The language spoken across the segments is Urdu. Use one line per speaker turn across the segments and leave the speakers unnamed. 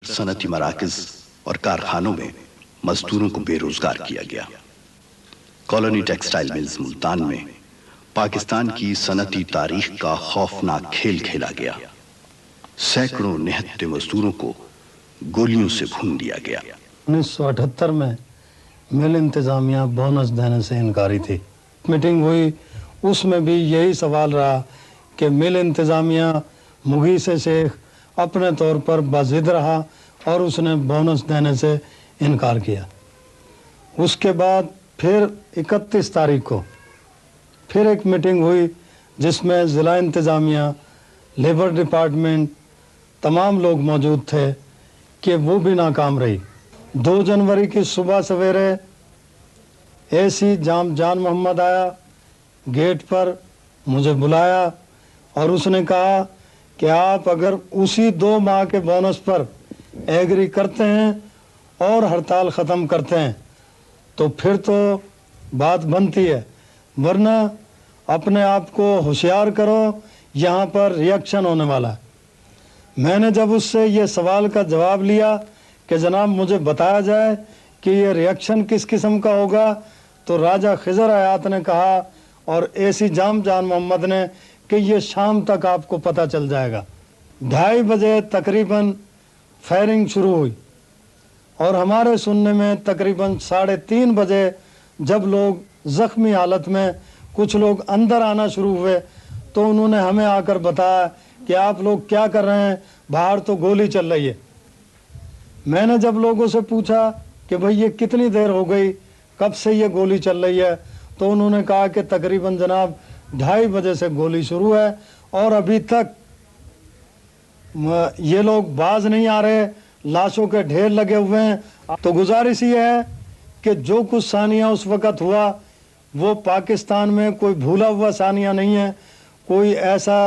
صنعتی مراکز اور کارخانوں میں مزدوروں کو بے روزگار کیا گیا۔ کالونی ٹیکسٹائل ملز ملتان میں پاکستان کی صنعتی تاریخ کا خوفناک کھیل کھیلا گیا۔ سینکڑوں نہتے مزدوروں کو گولیوں سے بھون دیا گیا۔
1978 میں مل انتظامیہ بونس دینے سے انکاری تھی۔ میٹنگ ہوئی، اس میں بھی یہی سوال رہا کہ مل انتظامیہ مغیث شیخ اپنے طور پر باضد رہا اور اس نے بونس دینے سے انکار کیا۔ اس کے بعد پھر 31 تاریخ کو پھر ایک میٹنگ ہوئی جس میں ضلع انتظامیہ، لیبر ڈپارٹمنٹ، تمام لوگ موجود تھے کہ وہ بھی ناکام رہی۔ 2 جنوری کی صبح سویرے اے سی جان محمد آیا، گیٹ پر مجھے بلایا اور اس نے کہا کہ آپ اگر اسی 2 ماہ کے بونس پر ایگری کرتے ہیں اور ہڑتال ختم کرتے ہیں تو پھر تو بات بنتی ہے، ورنہ اپنے آپ کو ہوشیار کرو، یہاں پر ریئیکشن ہونے والا ہے۔ میں نے جب اس سے یہ سوال کا جواب لیا کہ جناب مجھے بتایا جائے کہ یہ ریئیکشن کس قسم کا ہوگا، تو راجہ خضر حیات نے کہا اور اے سی جان محمد نے کہ یہ شام تک آپ کو پتہ چل جائے گا۔ 2:30 بجے تقریباً فائرنگ شروع ہوئی اور ہمارے سننے میں تقریباً 3:30 بجے جب لوگ زخمی حالت میں کچھ لوگ اندر آنا شروع ہوئے تو انہوں نے ہمیں آ کر بتایا کہ آپ لوگ کیا کر رہے ہیں، باہر تو گولی چل رہی ہے۔ میں نے جب لوگوں سے پوچھا کہ بھئی یہ کتنی دیر ہو گئی، کب سے یہ گولی چل رہی ہے، تو انہوں نے کہا کہ تقریباً جناب 2:30 بجے سے گولی شروع ہے اور ابھی تک یہ لوگ باز نہیں آ رہے، لاشوں کے ڈھیر لگے ہوئے ہیں۔ تو گزارش یہ ہے کہ جو کچھ ثانیہ اس وقت ہوا وہ پاکستان میں کوئی بھولا ہوا ثانیہ نہیں ہے، کوئی ایسا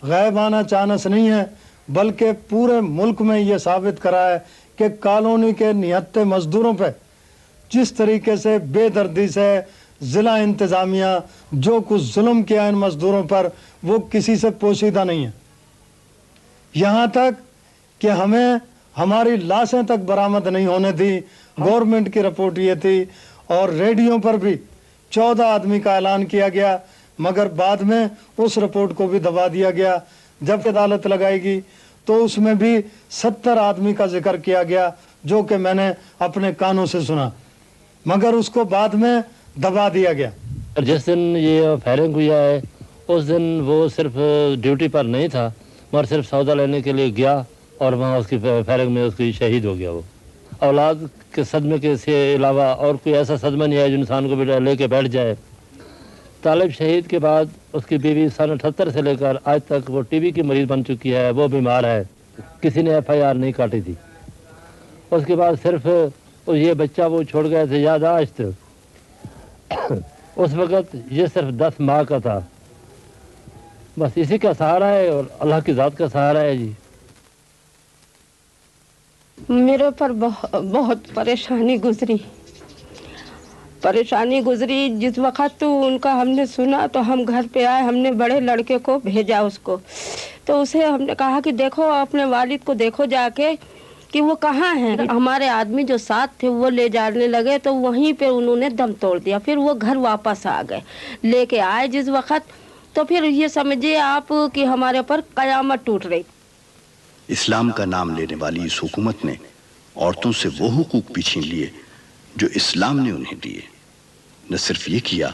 غیبانہ چانس نہیں ہے، بلکہ پورے ملک میں یہ ثابت کرا ہے کہ کالونی کے نہتے مزدوروں پہ جس طریقے سے بے دردی سے ضلع انتظامیہ جو کچھ ظلم کیا ان مزدوروں پر وہ کسی سے پوشیدہ نہیں ہے۔ یہاں تک کہ ہمیں ہماری لاشیں تک برآمد نہیں ہونے دی۔ گورنمنٹ کی رپورٹ یہ تھی اور ریڈیو پر بھی 14 آدمی کا اعلان کیا گیا، مگر بعد میں اس رپورٹ کو بھی دبا دیا گیا۔ جب عدالت لگائے گی تو اس میں بھی 70 آدمی کا ذکر کیا گیا جو کہ میں نے اپنے کانوں سے سنا، مگر اس کو بعد میں دبا دیا گیا۔
جس دن یہ فائرنگ ہوئی ہے اس دن وہ صرف ڈیوٹی پر نہیں تھا، مگر صرف سودا لینے کے لیے گیا اور وہاں اس کی فائرنگ میں اس کی شہید ہو گیا۔ وہ اولاد کے صدمے کے سے علاوہ اور کوئی ایسا صدمہ نہیں ہے جو انسان کو لے کے بیٹھ جائے۔ طالب شہید کے بعد اس کی بیوی سن 78 سے لے کر آج تک وہ ٹی بی کی مریض بن چکی ہے، وہ بیمار ہے، کسی نے ایف آئی آر نہیں کاٹی تھی۔ اس کے بعد صرف یہ بچہ وہ چھوڑ گئے تھے یاداشت، اس وقت یہ صرف 10 ماہ کا تھا، بس اسی کا سہارا ہے اور اللہ کی ذات کا سہارا ہے۔ جی
میرے پر بہت پریشانی گزری جس وقت تو ان کا ہم نے سنا تو ہم گھر پہ آئے، ہم نے بڑے لڑکے کو بھیجا اس کو، تو اسے ہم نے کہا کہ دیکھو اپنے والد کو دیکھو جا کے کہ وہ کہاں ہیں۔ ہمارے آدمی جو ساتھ تھے وہ لے جانے لگے تو وہیں پہ انہوں نے دم توڑ دیا، پھر وہ گھر واپس آ گئے، لے کے آئے جس وقت تو پھر یہ سمجھے آپ کہ ہمارے پر قیامت ٹوٹ رہی۔
اسلام کا نام لینے والی اس حکومت نے عورتوں سے وہ حقوق بھی چھین لیے جو اسلام نے انہیں دیے۔ نہ صرف یہ کیا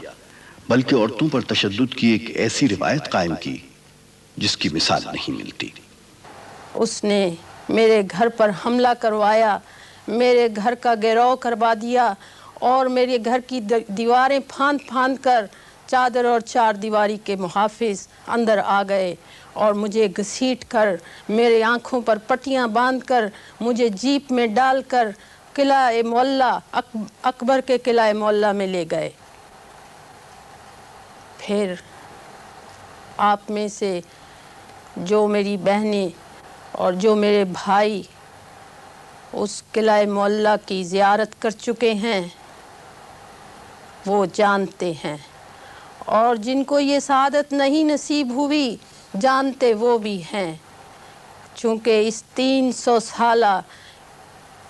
بلکہ عورتوں پر تشدد کی ایک ایسی روایت قائم کی جس کی مثال نہیں ملتی۔
اس نے میرے گھر پر حملہ کروایا، میرے گھر کا گھیراؤ کروا دیا اور میرے گھر کی دیواریں پھاند کر چادر اور 4 دیواری کے محافظ اندر آ گئے اور مجھے گھسیٹ کر میرے آنکھوں پر پٹیاں باندھ کر مجھے جیپ میں ڈال کر قلعہ معلیٰ اکبر کے قلعہ معلیٰ میں لے گئے۔ پھر آپ میں سے جو میری بہنیں اور جو میرے بھائی اس قلعہ معلیٰ کی زیارت کر چکے ہیں وہ جانتے ہیں، اور جن کو یہ سعادت نہیں نصیب ہوئی جانتے وہ بھی ہیں، چونکہ اس 300 سالہ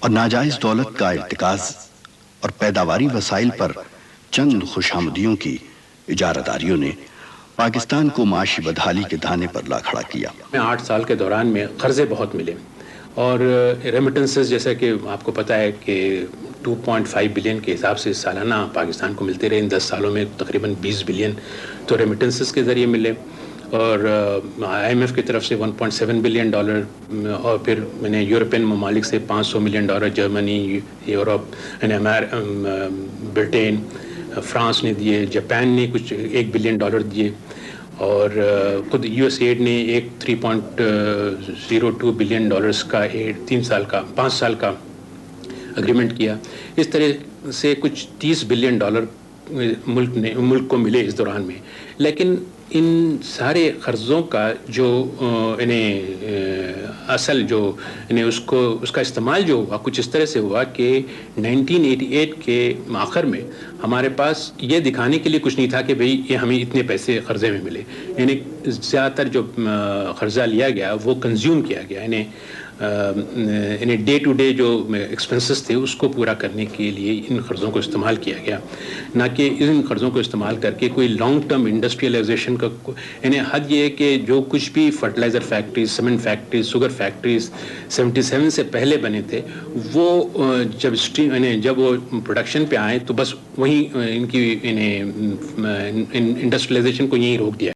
اور ناجائز دولت کا ارتکاز اور پیداواری وسائل پر چند خوشامدیوں کی اجارہ نے پاکستان کو معاشی بدحالی کے دھانے پر لا کھڑا کیا۔
8 سال کے دوران میں قرضے بہت ملے اور ریمیٹنسز جیسا کہ آپ کو پتہ ہے کہ 2.5 بلین کے حساب سے سالانہ پاکستان کو ملتے رہے۔ ان 10 سالوں میں تقریباً 20 بلین تو ریمیٹنسز کے ذریعے ملے، اور IMF کی طرف سے 1.7 بلین ڈالر، اور پھر میں نے یورپین ممالک سے 500 million dollar, Germany, Europe, Britain, France نے دیے، جاپان نے کچھ 1 بلین ڈالر دیے، اور خود USAID نے ایک 3.02 بلین ڈالرز کا 5 سال کا اگریمنٹ کیا۔ اس طرح سے کچھ 30 بلین ڈالر ملک کو ملے اس دوران میں۔ لیکن ان سارے قرضوں کا جو اصل جو اس کا استعمال جو ہوا کچھ اس طرح سے ہوا کہ 1988 کے آخر میں ہمارے پاس یہ دکھانے کے لیے کچھ نہیں تھا کہ بھئی یہ ہمیں اتنے پیسے قرضے میں ملے، یعنی زیادہ تر جو قرضہ لیا گیا وہ کنزیوم کیا گیا، یعنی ڈے ٹو ڈے جو ایکسپنسز تھے اس کو پورا کرنے کے لیے ان قرضوں کو استعمال کیا گیا، نہ کہ ان قرضوں کو استعمال کر کے کوئی لانگ ٹرم انڈسٹریلائزیشن کا، یعنی حد یہ ہے کہ جو کچھ بھی fertiliser factories, cement factories, sugar factories 77 سے پہلے بنے تھے، وہ جب وہ پروڈکشن پہ آئے تو بس وہیں ان کی انڈسٹریلائزیشن کو یہیں روک دیا۔